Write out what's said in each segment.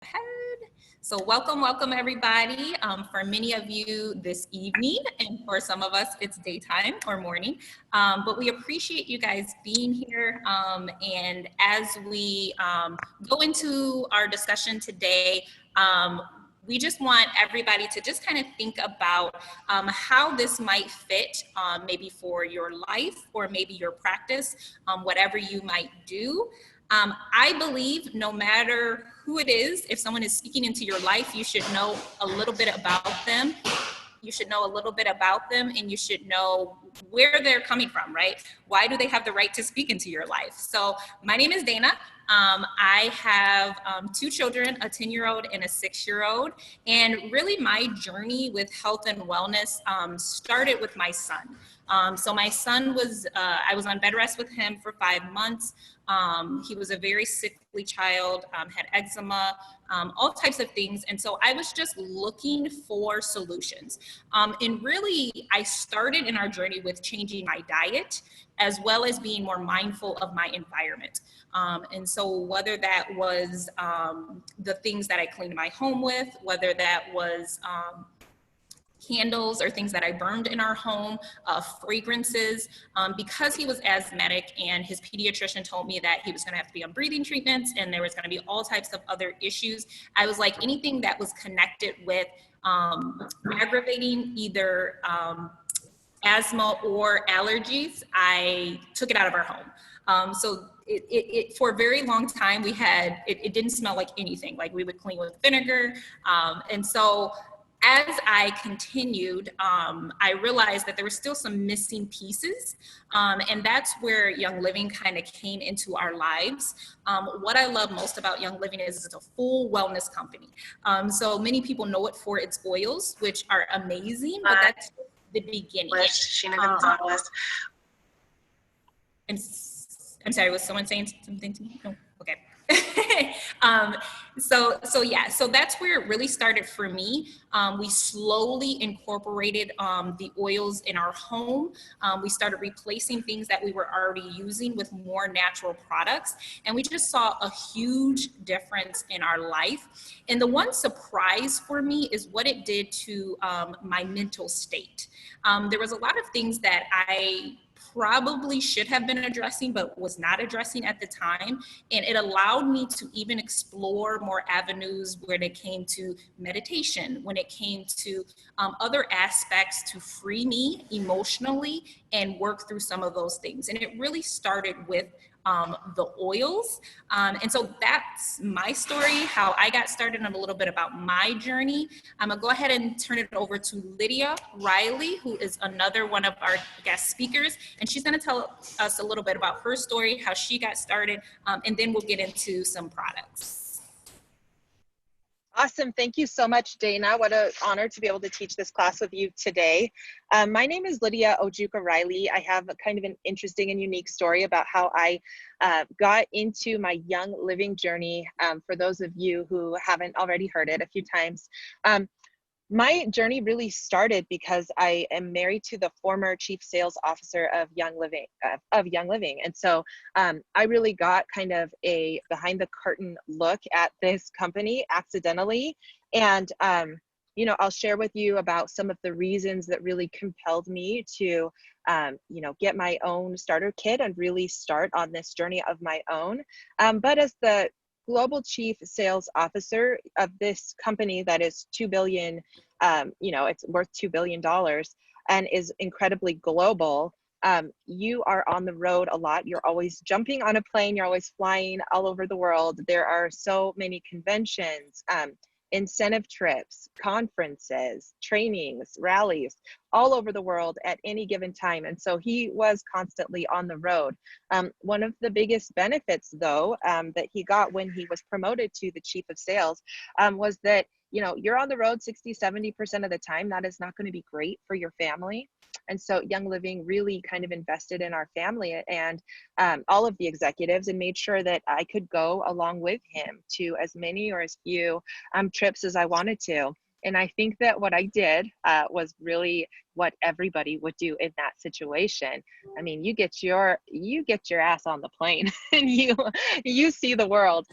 Ahead. So welcome everybody. For many of you this evening, and for some of us it's daytime or morning. But we appreciate you guys being here. And as we go into our discussion today, we just want everybody to just kind of think about how this might fit maybe for your life or maybe your practice, whatever you might do. I believe no matter who it is, if someone is speaking into your life, you should know a little bit about them. You should know a little bit about them, and you should know where they're coming from, right? Why do they have the right to speak into your life? So my name is Dana. I have two children, a 10-year-old and a 6-year-old. And really my journey with health and wellness started with my son. So my son I was on bed rest with him for 5 months. He was a very sickly child, had eczema, all types of things. And so I was just looking for solutions. And really, I started in our journey with changing my diet, as well as being more mindful of my environment. And so whether that was the things that I cleaned my home with, whether that was candles or things that I burned in our home, fragrances, because he was asthmatic and his pediatrician told me that he was going to have to be on breathing treatments and there was going to be all types of other issues. I was like, anything that was connected with aggravating either asthma or allergies, I took it out of our home. So it for a very long time, it didn't smell like anything. Like we would clean with vinegar. And so as I continued, I realized that there were still some missing pieces. And that's where Young Living kind of came into our lives. What I love most about Young Living is it's a full wellness company. So many people know it for its oils, which are amazing, but that's the beginning. Sheena Gonzalez. I'm sorry, was someone saying something to me? No, okay. So that's where it really started for me. We slowly incorporated the oils in our home. We started replacing things that we were already using with more natural products. And we just saw a huge difference in our life. And the one surprise for me is what it did to my mental state. There was a lot of things that I probably should have been addressing, but was not addressing at the time. And it allowed me to even explore more avenues when it came to meditation, when it came to other aspects to free me emotionally and work through some of those things. And it really started with the oils. And so that's my story, how I got started, and a little bit about my journey. I'm gonna go ahead and turn it over to Lydia Riley, who is another one of our guest speakers. And she's gonna tell us a little bit about her story, how she got started, and then we'll get into some products. Awesome. Thank you so much, Dana. What an honor to be able to teach this class with you today. My name is Lydia Ojuka Riley. I have a kind of an interesting and unique story about how I got into my Young Living journey. For those of you who haven't already heard it a few times, my journey really started because I am married to the former chief sales officer of Young Living, and so I really got kind of a behind the curtain look at this company accidentally, and you know, I'll share with you about some of the reasons that really compelled me to you know, get my own starter kit and really start on this journey of my own. But as the global chief sales officer of this company that is 2 billion, you know, it's worth $2 billion and is incredibly global. You are on the road a lot. You're always jumping on a plane. You're always flying all over the world. There are so many conventions, incentive trips, conferences, trainings, rallies all over the world at any given time. And so he was constantly on the road. One of the biggest benefits, though, that he got when he was promoted to the chief of sales was that, you know, you're on the road 60, 70% of the time. That is not going to be great for your family. And so Young Living really kind of invested in our family and all of the executives, and made sure that I could go along with him to as many or as few trips as I wanted to. And I think that what I did was really what everybody would do in that situation. I mean, you get your ass on the plane and you see the world.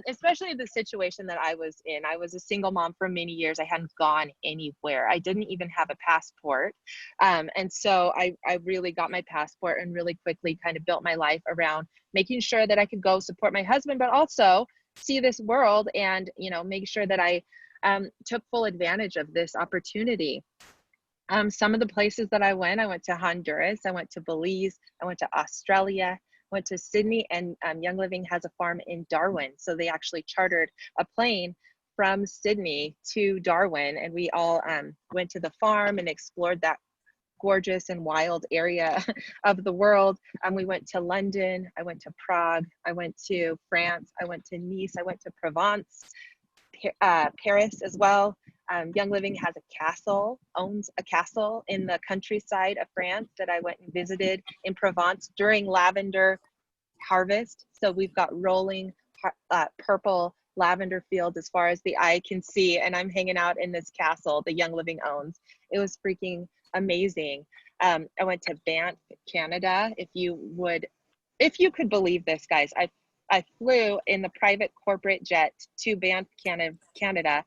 Especially the situation that I was in. I was a single mom for many years. I hadn't gone anywhere. I didn't even have a passport. And so I really got my passport and really quickly kind of built my life around making sure that I could go support my husband, but also see this world and, you know, make sure that I took full advantage of this opportunity. Some of the places that I went to Honduras, I went to Belize, I went to Australia, went to Sydney, and Young Living has a farm in Darwin. So they actually chartered a plane from Sydney to Darwin, and we all went to the farm and explored that gorgeous and wild area of the world. We went to London, I went to Prague, I went to France, I went to Nice, I went to Provence, Paris as well. Young Living has owns a castle in the countryside of France that I went and visited in Provence during lavender harvest. So we've got rolling purple lavender fields as far as the eye can see. And I'm hanging out in this castle that Young Living owns. It was freaking amazing. I went to Banff, Canada. If you could believe this, guys, I flew in the private corporate jet to Banff, Canada,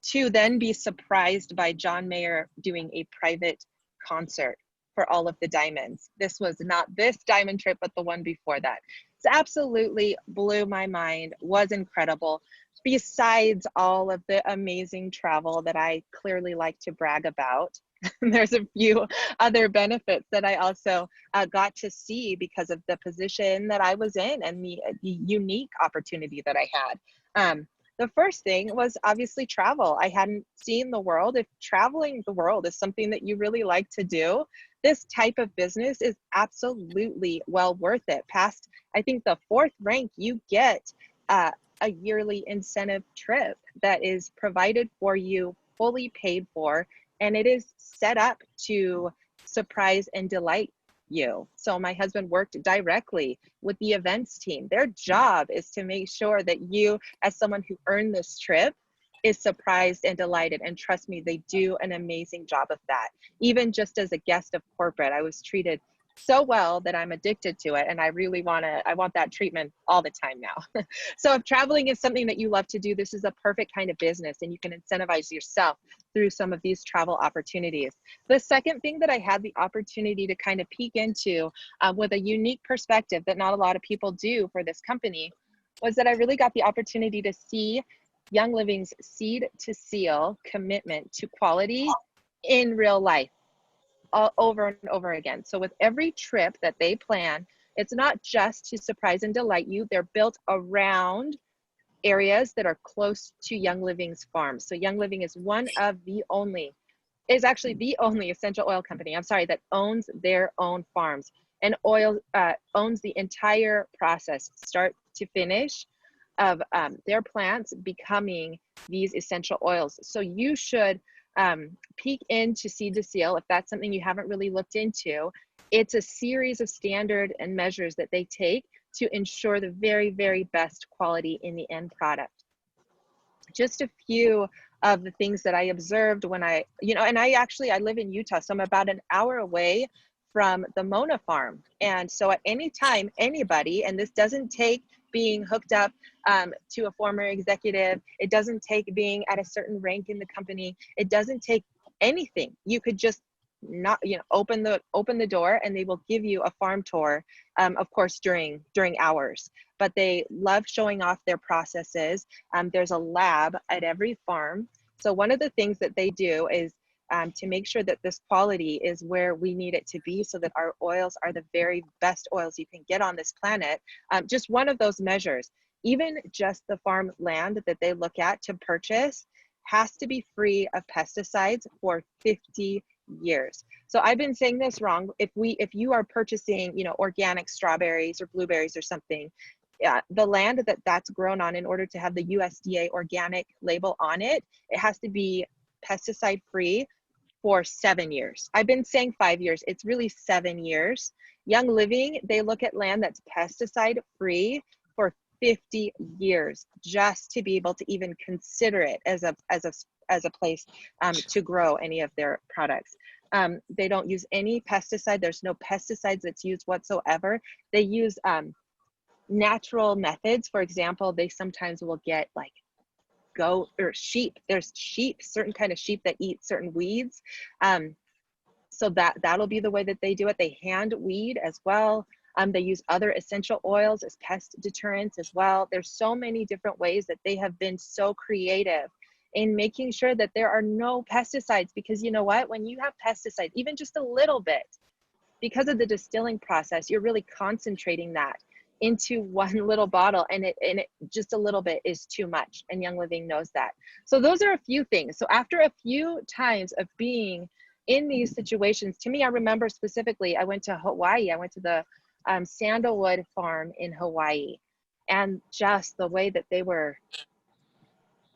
to then be surprised by John Mayer doing a private concert for all of the diamonds. This was not this diamond trip, but the one before that. It absolutely blew my mind, was incredible. Besides all of the amazing travel that I clearly like to brag about, there's a few other benefits that I also got to see because of the position that I was in and the unique opportunity that I had. The first thing was obviously travel. I hadn't seen the world. If traveling the world is something that you really like to do, this type of business is absolutely well worth it. Past, I think, the 4th rank, you get a yearly incentive trip that is provided for you, fully paid for, and it is set up to surprise and delight you. So my husband worked directly with the events team. Their job is to make sure that you, as someone who earned this trip, is surprised and delighted. And trust me, they do an amazing job of that. Even just as a guest of corporate, I was treated so well that I'm addicted to it. And I really I want that treatment all the time now. So if traveling is something that you love to do, this is a perfect kind of business, and you can incentivize yourself through some of these travel opportunities. The second thing that I had the opportunity to kind of peek into with a unique perspective that not a lot of people do for this company was that I really got the opportunity to see Young Living's seed to seal commitment to quality in real life. Over and over again. So with every trip that they plan, it's not just to surprise and delight you. They're built around areas that are close to Young Living's farms. So Young Living is actually the only essential oil company, that owns their own farms and owns the entire process, start to finish, of their plants becoming these essential oils. So you should peek into Seed to Seal if that's something you haven't really looked into. It's a series of standard and measures that they take to ensure the very, very best quality in the end product. Just a few of the things that I observed when I live in Utah, so I'm about an hour away from the Mona farm. And so at any time, anybody, and this doesn't take being hooked up to a former executive, it doesn't take being at a certain rank in the company, it doesn't take anything. You could just open the door and they will give you a farm tour, of course during hours, but they love showing off their processes. There's a lab at every farm. So one of the things that they do is to make sure that this quality is where we need it to be, so that our oils are the very best oils you can get on this planet. Just one of those measures. Even just the farm land that they look at to purchase has to be free of pesticides for 50 years. So I've been saying this wrong. If you are purchasing, organic strawberries or blueberries or something, the land that's grown on, in order to have the USDA organic label on it, it has to be pesticide free for 7 years. I've been saying 5 years. It's really 7 years. Young Living, they look at land that's pesticide free for 50 years just to be able to even consider it as a place to grow any of their products. They don't use any pesticide. There's no pesticides that's used whatsoever. They use natural methods. For example, they sometimes will get like goat or sheep. There's sheep, certain kind of sheep that eat certain weeds. So that'll be the way that they do it. They hand weed as well. They use other essential oils as pest deterrents as well. There's so many different ways that they have been so creative in making sure that there are no pesticides, because you know what, when you have pesticides, even just a little bit, because of the distilling process, you're really concentrating that into one little bottle, and it just a little bit is too much, and Young Living knows that. So those are a few things. So after a few times of being in these situations, to me, I remember specifically, I went to Hawaii. I went to the sandalwood farm in Hawaii, and just the way that they were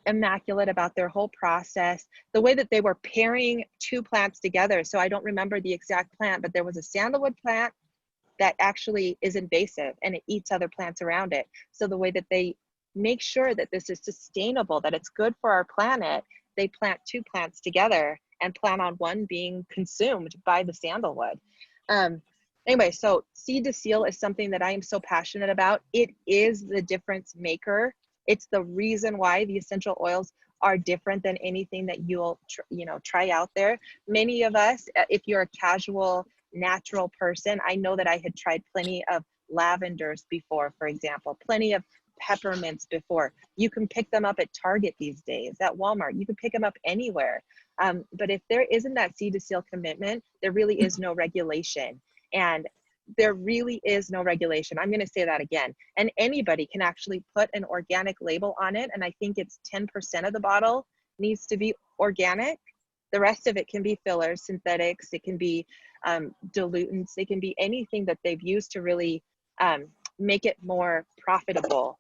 immaculate about their whole process, the way that they were pairing two plants together. So I don't remember the exact plant, but there was a sandalwood plant that actually is invasive and it eats other plants around it. So the way that they make sure that this is sustainable, that it's good for our planet, they plant two plants together and plan on one being consumed by the sandalwood. Anyway, so seed to seal is something that I am so passionate about. It is the difference maker. It's the reason why the essential oils are different than anything that you'll try out there. Many of us, if you're a casual, natural person, I know that I had tried plenty of lavenders before, for example, plenty of peppermints before. You can pick them up at Target these days, at Walmart. You can pick them up anywhere. But if there isn't that seed to seal commitment, there really is no regulation. And there really is no regulation. I'm going to say that again. And anybody can actually put an organic label on it. And I think it's 10% of the bottle needs to be organic. The rest of it can be fillers, synthetics. It can be dilutants. It can be anything that they've used to really make it more profitable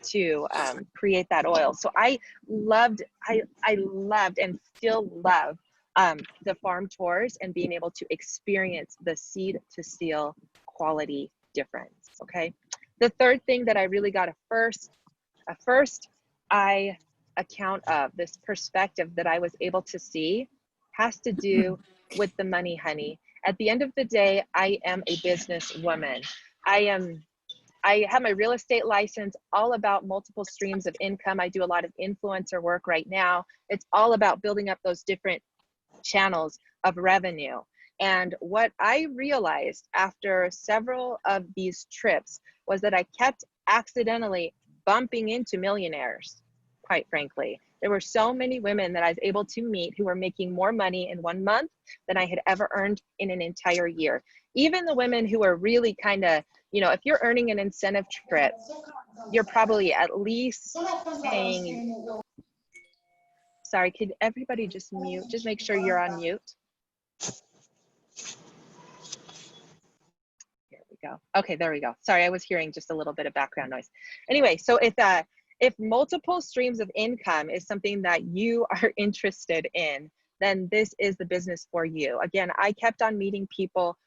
to create that oil. So I loved and still love the farm tours and being able to experience the seed to seal quality difference. Okay. The third thing that I really got a first eye account of, this perspective that I was able to see, has to do with the money, honey. At the end of the day, I am a businesswoman. I have my real estate license, all about multiple streams of income. I do a lot of influencer work right now. It's all about building up those different channels of revenue. And what I realized after several of these trips was that I kept accidentally bumping into millionaires, quite frankly. There were so many women that I was able to meet who were making more money in 1 month than I had ever earned in an entire year. Even the women who are really kind of, if you're earning an incentive trip, you're probably at least paying. Sorry, could everybody just mute? Just make sure you're on mute. Here we go. Okay, there we go. Sorry, I was hearing just a little bit of background noise. Anyway, so if multiple streams of income is something that you are interested in, then this is the business for you. Again, I kept on meeting people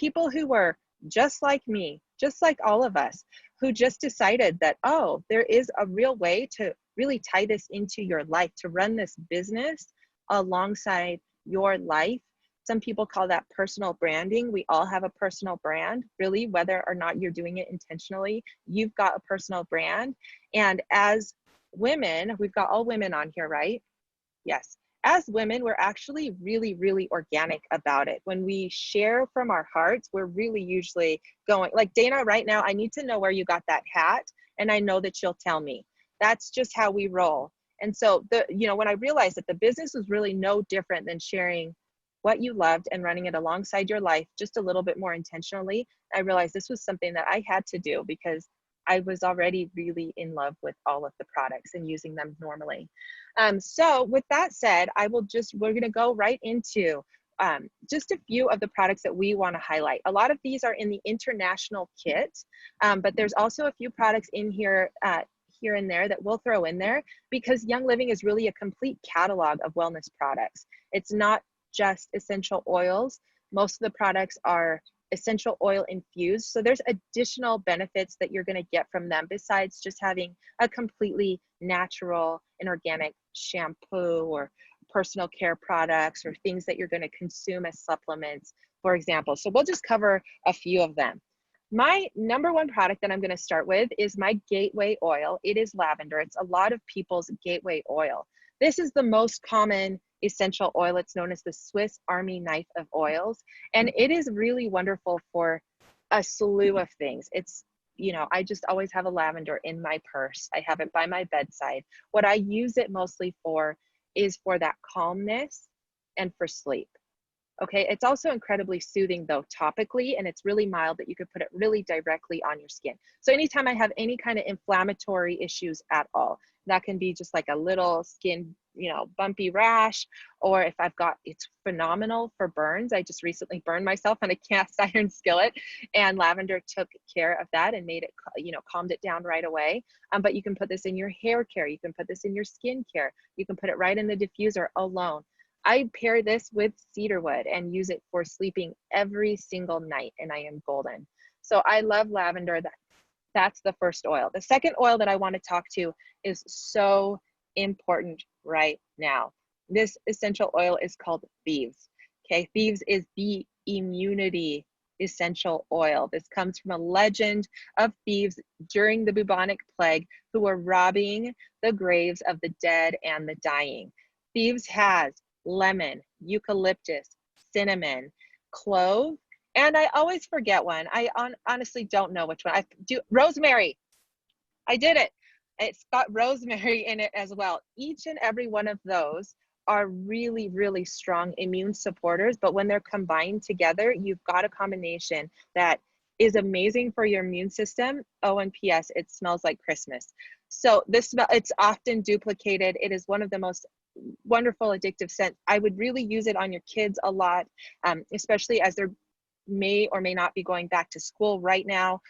who were just like me, just like all of us, who just decided that, oh, there is a real way to really tie this into your life, to run this business alongside your life. Some people call that personal branding. We all have a personal brand, really, whether or not you're doing it intentionally. You've got a personal brand. And as women, we've got all women on here, right? Yes. As women, we're actually really, really organic about it. When we share from our hearts, we're really usually going, like Dana, right now, I need to know where you got that hat, and I know that you'll tell me. That's just how we roll. And so, when I realized that the business was really no different than sharing what you loved and running it alongside your life just a little bit more intentionally, I realized this was something that I had to do because I was already really in love with all of the products and using them normally. So with that said, we're gonna go right into just a few of the products that we wanna highlight. A lot of these are in the international kit, but there's also a few products in here, here and there that we'll throw in there because Young Living is really a complete catalog of wellness products. It's not just essential oils. Most of the products are essential oil infused. So there's additional benefits that you're going to get from them besides just having a completely natural and organic shampoo or personal care products or things that you're going to consume as supplements, for example. So we'll just cover a few of them. My number one product that I'm going to start with is my gateway oil. It is lavender. It's a lot of people's gateway oil. This is the most common essential oil. It's known as the Swiss Army knife of oils. And it is really wonderful for a slew of things. It's, you know, I just always have a lavender in my purse. I have it by my bedside. What I use it mostly for is for that calmness and for sleep. Okay, it's also incredibly soothing though topically, and it's really mild that you could put it really directly on your skin. So anytime I have any kind of inflammatory issues at all, that can be just like a little skin, you know, bumpy rash, or if I've got, it's phenomenal for burns. I just recently burned myself on a cast iron skillet, and lavender took care of that and made it, you know, calmed it down right away. But you can put this in your hair care, you can put this in your skin care, you can put it right in the diffuser alone. I pair this with cedarwood and use it for sleeping every single night, and I am golden. So I love lavender. That's the first oil. The second oil that I want to talk to is so important right now. This essential oil is called Thieves. Okay, Thieves is the immunity essential oil. This comes from a legend of thieves during the bubonic plague who were robbing the graves of the dead and the dying. Thieves has lemon, eucalyptus, cinnamon, clove, and I always forget one. I honestly don't know which one. I do rosemary. I did it. It's got rosemary in it as well. Each and every one of those are really, really strong immune supporters, but when they're combined together, you've got a combination that is amazing for your immune system. Oh, and P.S., it smells like Christmas. So this smell, it's often duplicated. It is one of the most wonderful addictive scents. I would really use it on your kids a lot, especially as they're may or may not be going back to school right now.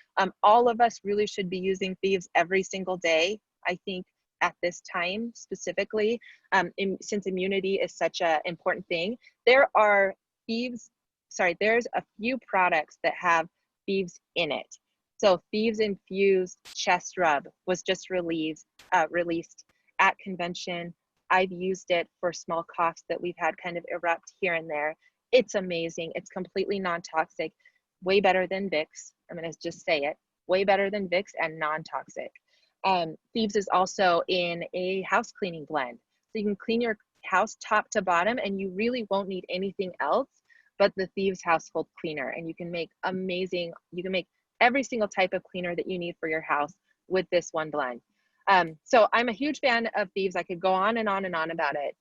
All of us really should be using Thieves every single day, I think, at this time specifically, since immunity is such an important thing. There are there's a few products that have Thieves in it. So Thieves Infused Chest Rub was just released at convention. I've used it for small coughs that we've had kind of erupt here and there. It's amazing. It's completely non-toxic, way better than Vicks. I'm going to just say it, way better than Vicks and non-toxic. Thieves is also in a house cleaning blend. So you can clean your house top to bottom and you really won't need anything else but the Thieves household cleaner. And you can make every single type of cleaner that you need for your house with this one blend. So I'm a huge fan of Thieves. I could go on and on and on about it,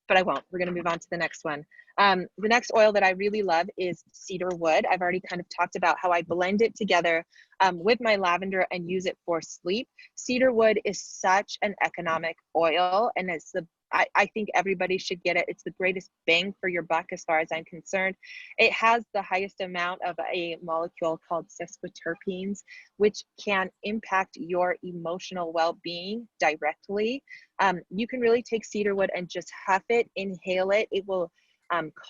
but I won't. We're going to move on to the next one. The next oil that I really love is cedarwood. I've already kind of talked about how I blend it together with my lavender and use it for sleep. Cedarwood is such an economic oil, and it's I think everybody should get it. It's the greatest bang for your buck as far as I'm concerned. It has the highest amount of a molecule called sesquiterpenes, which can impact your emotional well-being directly. You can really take cedarwood and just huff it, inhale it. It will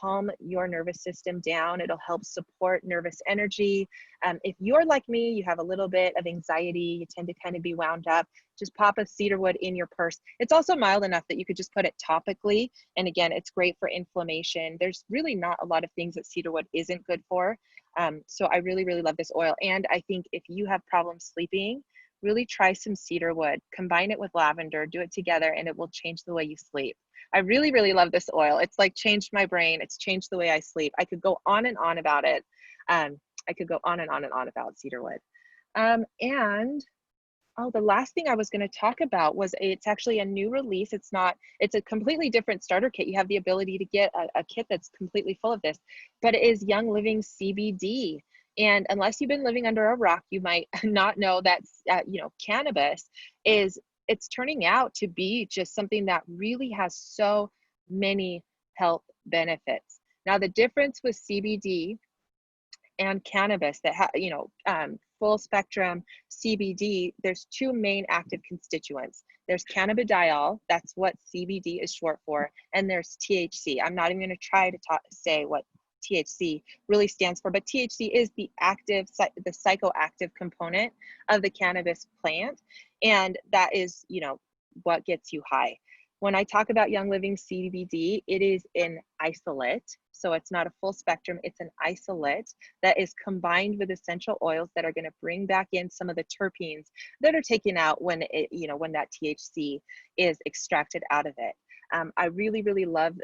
calm your nervous system down. It'll help support nervous energy. If you're like me, you have a little bit of anxiety, you tend to kind of be wound up, just pop a cedarwood in your purse. It's also mild enough that you could just put it topically. And again, it's great for inflammation. There's really not a lot of things that cedarwood isn't good for. So I really, really love this oil. And I think if you have problems sleeping, really try some cedarwood, combine it with lavender, do it together, and it will change the way you sleep. I really, really love this oil. It's like changed my brain. It's changed the way I sleep. I could go on and on about it. I could go on and on and on about cedarwood. The last thing I was going to talk about was it's actually a new release. It's a completely different starter kit. You have the ability to get a kit that's completely full of this, but it is Young Living CBD. And unless you've been living under a rock, you might not know that, cannabis it's turning out to be just something that really has so many health benefits. Now, the difference with CBD and cannabis full spectrum CBD, there's two main active constituents. There's cannabidiol, that's what CBD is short for, and there's THC. I'm not even going to try to say what THC really stands for, but THC is the psychoactive component of the cannabis plant. And that is, what gets you high. When I talk about Young Living CBD, it is an isolate. So it's not a full spectrum, it's an isolate that is combined with essential oils that are going to bring back in some of the terpenes that are taken out when when that THC is extracted out of it. I really, really love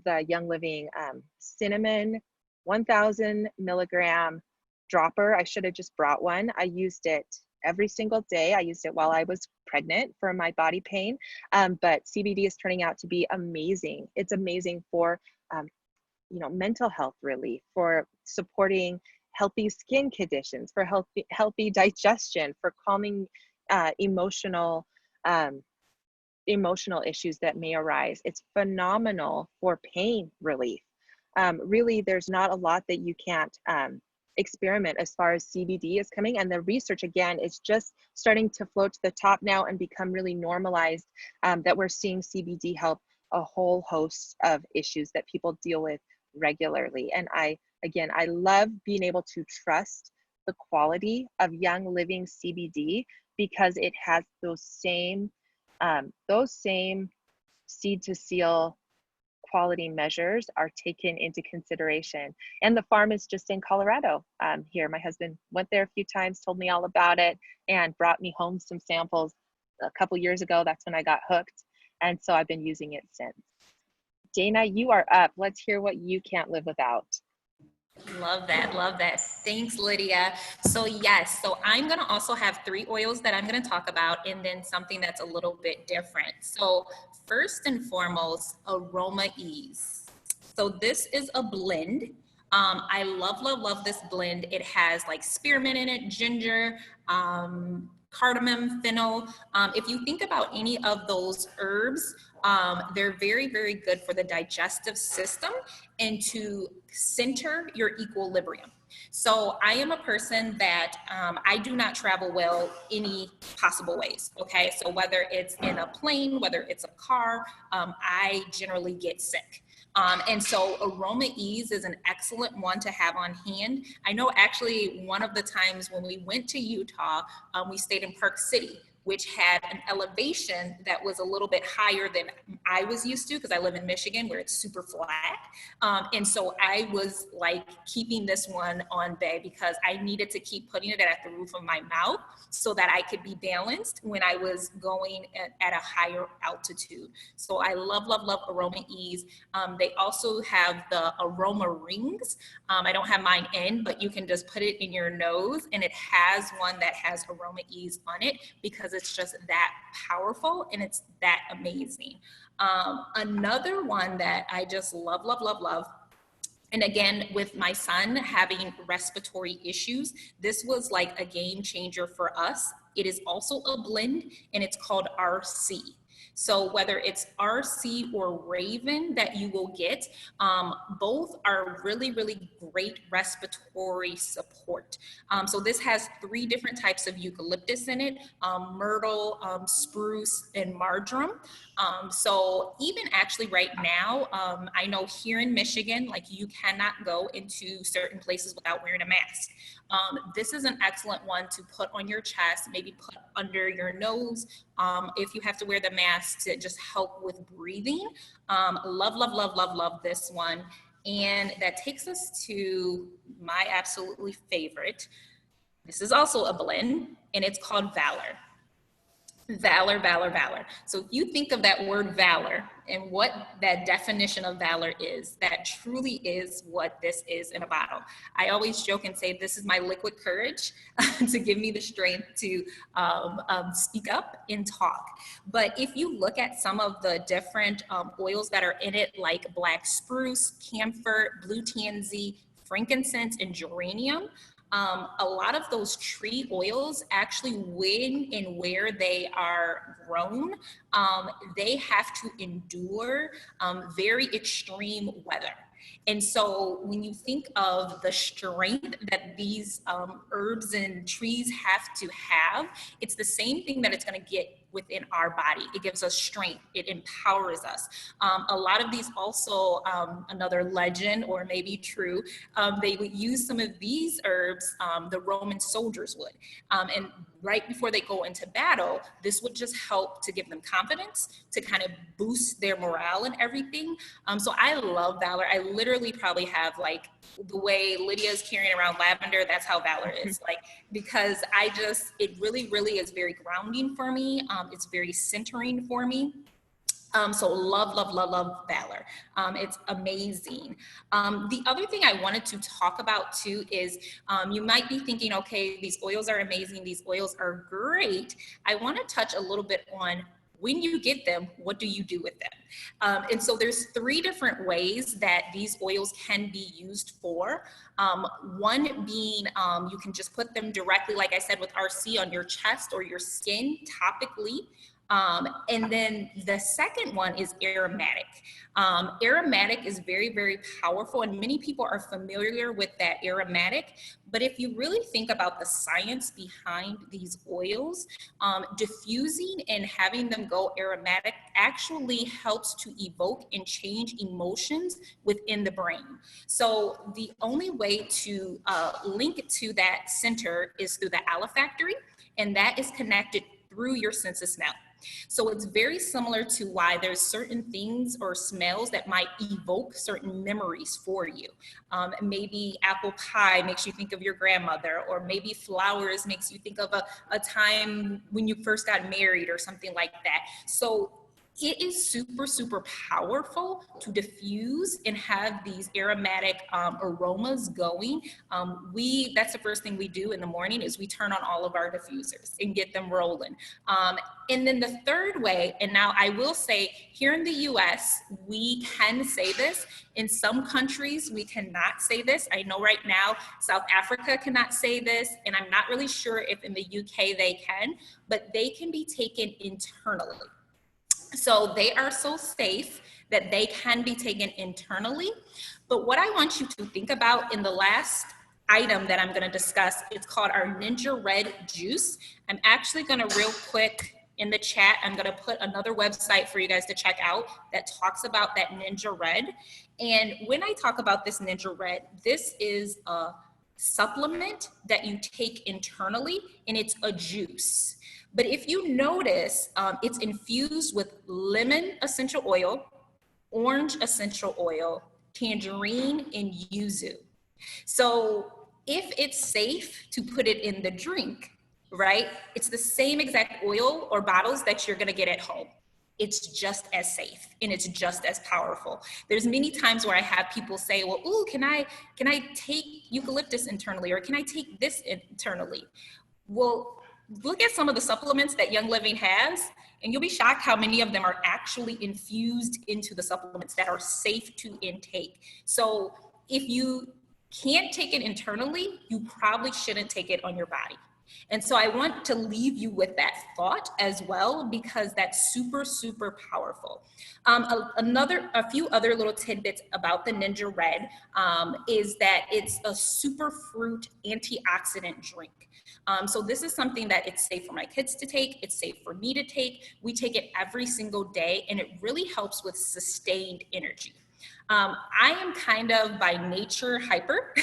the Young Living cinnamon 1000 milligram dropper. I should have just brought one. I used it every single day. I used it while I was pregnant for my body pain. But CBD is turning out to be amazing. It's amazing for, mental health relief, for supporting healthy skin conditions, for healthy digestion, for calming emotional issues that may arise. It's phenomenal for pain relief. Really, there's not a lot that you can't experiment as far as CBD is coming, and the research again is just starting to float to the top now and become really normalized, that we're seeing CBD help a whole host of issues that people deal with regularly. And I love being able to trust the quality of Young Living CBD because it has those same seed to seal quality measures are taken into consideration. And the farm is just in Colorado here. My husband went there a few times, told me all about it, and brought me home some samples a couple years ago. That's when I got hooked. And so I've been using it since. Dana, you are up. Let's hear what you can't live without. Love that. Love that. Thanks, Lydia. So yes, so I'm going to also have 3 oils that I'm going to talk about, and then something that's a little bit different. So first and foremost, Aroma Ease. So this is a blend. I love this blend. It has like spearmint in it, ginger, cardamom, fennel. If you think about any of those herbs, they're very, very good for the digestive system and to center your equilibrium. So I am a person that I do not travel well any possible ways, okay? So whether it's in a plane, whether it's a car, I generally get sick. And so Aroma Ease is an excellent one to have on hand. I know actually one of the times when we went to Utah, we stayed in Park City, which had an elevation that was a little bit higher than I was used to because I live in Michigan where it's super flat. And so I was like keeping this one on bay because I needed to keep putting it at the roof of my mouth so that I could be balanced when I was going at a higher altitude. So I love Aroma Ease. They also have the aroma rings. I don't have mine in, but you can just put it in your nose, and it has one that has Aroma Ease on it because it's just that powerful and it's that amazing. Another one that I just love, and again, with my son having respiratory issues, this was like a game changer for us. It is also a blend, and it's called RC. So whether it's RC or Raven that you will get, both are really, really great respiratory support. So this has 3 different types of eucalyptus in it, myrtle, spruce, and marjoram. So even actually right now, I know here in Michigan, like you cannot go into certain places without wearing a mask. This is an excellent one to put on your chest, maybe put under your nose, if you have to wear the mask to just help with breathing. Love this one. And that takes us to my absolutely favorite. This is also a blend, and it's called Valor. Valor. So if you think of that word valor and what that definition of valor is, that truly is what this is in a bottle. I always joke and say, this is my liquid courage to give me the strength to speak up and talk. But if you look at some of the different oils that are in it, like black spruce, camphor, blue tansy, frankincense, and geranium, a lot of those tree oils actually when and where they are grown they have to endure very extreme weather. And so when you think of the strength that these herbs and trees have to have, it's the same thing that it's going to get within our body. It gives us strength. It empowers us. A lot of these also, another legend or maybe true, they would use some of these herbs, the Roman soldiers would. And right before they go into battle, this would just help to give them confidence, to kind of boost their morale and everything. So I love Valor. I literally probably have like the way Lydia is carrying around lavender, that's how Valor is. Like, because it really, really is very grounding for me. It's very centering for me. So love, love, love, love Valor. It's amazing. The other thing I wanted to talk about too is you might be thinking, okay, these oils are amazing. These oils are great. I want to touch a little bit on when you get them, what do you do with them? And so there's 3 different ways that these oils can be used for. One being you can just put them directly, like I said, with RC on your chest or your skin topically. And then the second one is aromatic. Aromatic is very, very powerful, and many people are familiar with that aromatic. But if you really think about the science behind these oils, diffusing and having them go aromatic actually helps to evoke and change emotions within the brain. So the only way to link it to that center is through the olfactory, and that is connected through your sense of smell. So it's very similar to why there's certain things or smells that might evoke certain memories for you. Maybe apple pie makes you think of your grandmother, or maybe flowers makes you think of a time when you first got married or something like that. So it is super, super powerful to diffuse and have these aromatic aromas going. That's the first thing we do in the morning is we turn on all of our diffusers and get them rolling. And then the third way, and now I will say here in the US, we can say this. In some countries, we cannot say this. I know right now, South Africa cannot say this, and I'm not really sure if in the UK they can, but they can be taken internally. So they are so safe that they can be taken internally. But what I want you to think about in the last item that I'm going to discuss, it's called our Ninja Red juice. I'm actually going to real quick in the chat, I'm going to put another website for you guys to check out that talks about that Ninja Red. And when I talk about this Ninja Red, this is a supplement that you take internally, and it's a juice. But if you notice, it's infused with lemon essential oil, orange essential oil, tangerine, and yuzu. So if it's safe to put it in the drink, right, it's the same exact oil or bottles that you're gonna get at home. It's just as safe and it's just as powerful. There's many times where I have people say, well, ooh, can I take eucalyptus internally, or can I take this internally? Well, look at some of the supplements that Young Living has, and you'll be shocked how many of them are actually infused into the supplements that are safe to intake. So if you can't take it internally, you probably shouldn't take it on your body. And so I want to leave you with that thought as well, because that's super, super powerful. A few other little tidbits about the Ninja Red is that it's a super fruit antioxidant drink. So this is something that it's safe for my kids to take. It's safe for me to take. We take it every single day, and it really helps with sustained energy. I am kind of by nature hyper,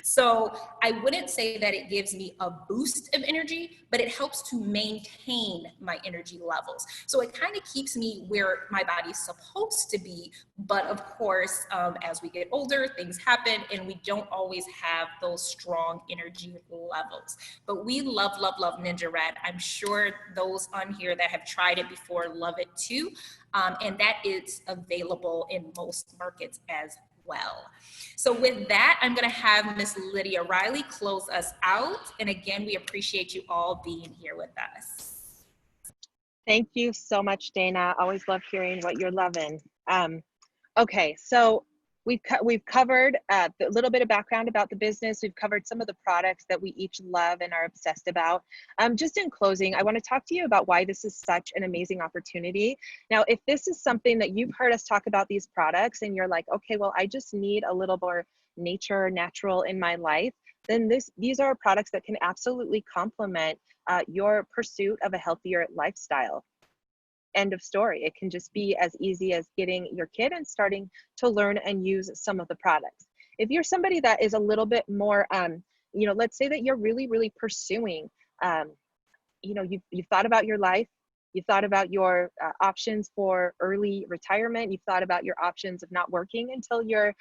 so I wouldn't say that it gives me a boost of energy, but it helps to maintain my energy levels. So it kind of keeps me where my body's supposed to be, but of course, as we get older, things happen, and we don't always have those strong energy levels. But we love, love, love Ninja Red. I'm sure those on here that have tried it before love it too. And that is available in most markets as well. So with that, I'm going to have Miss Lydia Riley close us out. And again, we appreciate you all being here with us. Thank you so much, Dana. Always love hearing what you're loving. Okay, so we've covered a little bit of background about the business. We've covered some of the products that we each love and are obsessed about. Just in closing, I want to talk to you about why this is such an amazing opportunity. Now, if this is something that you've heard us talk about these products and you're like, okay, well, I just need a little more natural in my life, then these are products that can absolutely complement your pursuit of a healthier lifestyle. End of story. It can just be as easy as getting your kid and starting to learn and use some of the products. If you're somebody that is a little bit more, let's say that you're really pursuing, you've thought about your life, you've thought about your options for early retirement, you've thought about your options of not working until you're,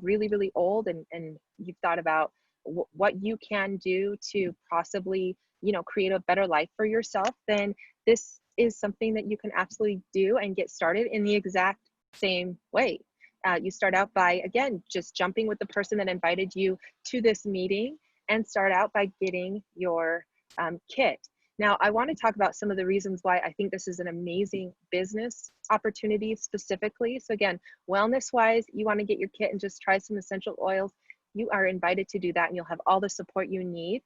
really old, and you've thought about what you can do to possibly, create a better life for yourself, then this is something that you can absolutely do and get started in the exact same way. You start out by, again, just jumping with the person that invited you to this meeting and start out by getting your kit. Now, I want to talk about some of the reasons why I think this is an amazing business opportunity specifically. So again, wellness-wise, you want to get your kit and just try some essential oils. You are invited to do that, and you'll have all the support you need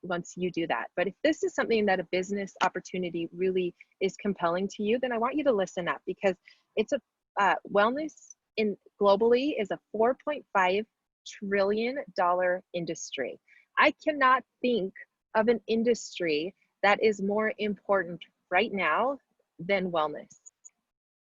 once you do that. But if this is something that a business opportunity really is compelling to you, then I want you to listen up, because it's a wellness globally is a $4.5 trillion industry. I cannot think of an industry that is more important right now than wellness.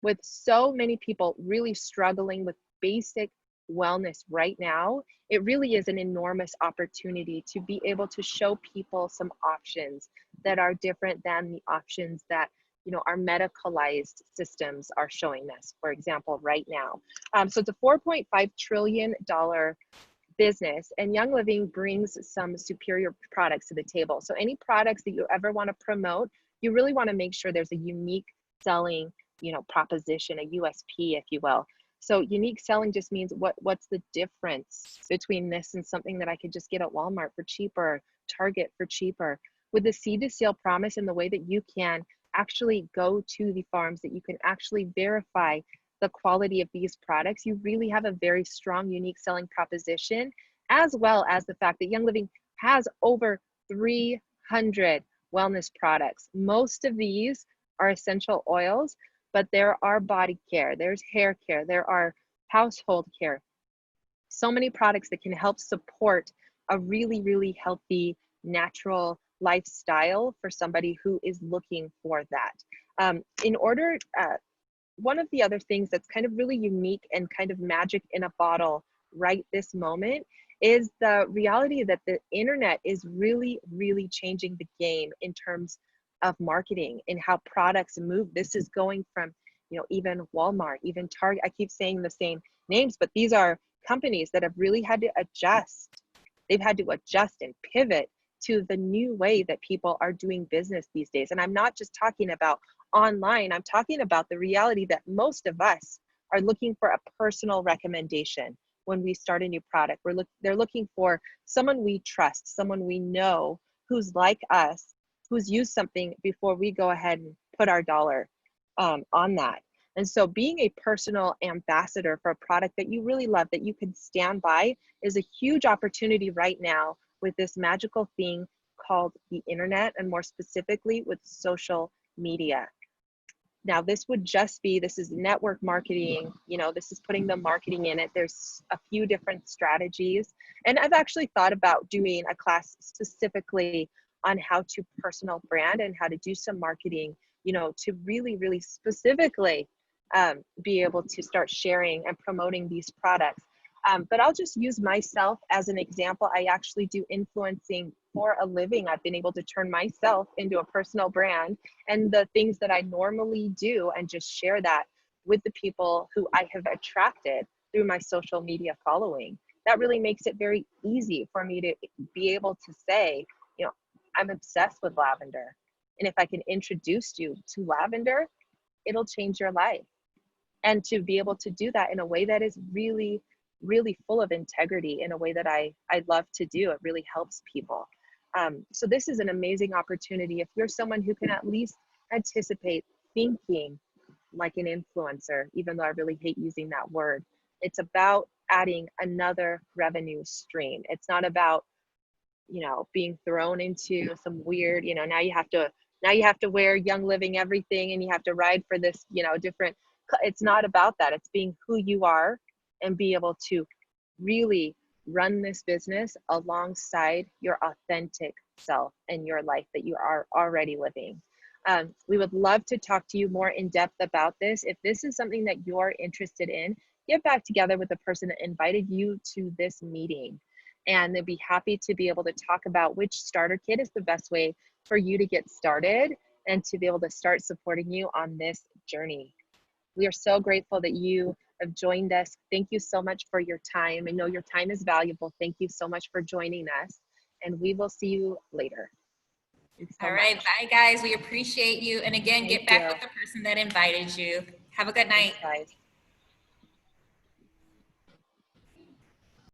With so many people really struggling with basic wellness right now, it really is an enormous opportunity to be able to show people some options that are different than the options that our medicalized systems are showing us, for example, right now. So it's a $4.5 trillion business, and Young Living brings some superior products to the table. So any products that you ever want to promote, you really want to make sure there's a unique selling proposition, a USP, if you will. So unique selling just means what's the difference between this and something that I could just get at Walmart for cheaper, Target for cheaper. With the seed to sale promise and the way that you can actually go to the farms, that you can actually verify the quality of these products, you really have a very strong, unique selling proposition, as well as the fact that Young Living has over 300 wellness products. Most of these are essential oils, but there are body care, there's hair care, there are household care. So many products that can help support a really healthy, natural lifestyle for somebody who is looking for that. One of the other things that's kind of really unique and kind of magic in a bottle right this moment is the reality that the internet is really changing the game in terms of marketing and how products move. This is going from, even Walmart, even Target. I keep saying the same names, but these are companies that have really had to adjust. They've had to adjust and pivot to the new way that people are doing business these days. And I'm not just talking about online, I'm talking about the reality that most of us are looking for a personal recommendation when we start a new product. They're looking for someone we trust, someone we know who's like us, who's used something before we go ahead and put our dollar on that. And so being a personal ambassador for a product that you really love, that you can stand by, is a huge opportunity right now with this magical thing called the internet, and more specifically with social media. Now, this is network marketing, this is putting the marketing in it. There's a few different strategies. And I've actually thought about doing a class specifically on how to personal brand and how to do some marketing, to really specifically be able to start sharing and promoting these products. But I'll just use myself as an example. I actually do influencing for a living. I've been able to turn myself into a personal brand, and the things that I normally do, and just share that with the people who I have attracted through my social media following. That really makes it very easy for me to be able to say, I'm obsessed with lavender. And if I can introduce you to lavender, it'll change your life. And to be able to do that in a way that is really full of integrity, in a way that I love to do, it really helps people. So this is an amazing opportunity. If you're someone who can at least anticipate thinking like an influencer, even though I really hate using that word, It's about adding another revenue stream. It's not about, you know, being thrown into some weird, you know, now you have to wear Young Living everything and you have to ride for this, you know, different. It's not about that. It's being who you are and be able to really run this business alongside your authentic self and your life that you are already living. We would love to talk to you more in depth about this. If this is something that you're interested in, get back together with the person that invited you to this meeting, and they'd be happy to be able to talk about which starter kit is the best way for you to get started and to be able to start supporting you on this journey. We are so grateful that you have joined us. Thank you so much for your time. I know your time is valuable. Thank you so much for joining us, and we will see you later. Thanks so All right, much. bye guys. We appreciate you. And again, Thank get back you. with the person that invited you. Have a good Thanks, night. guys.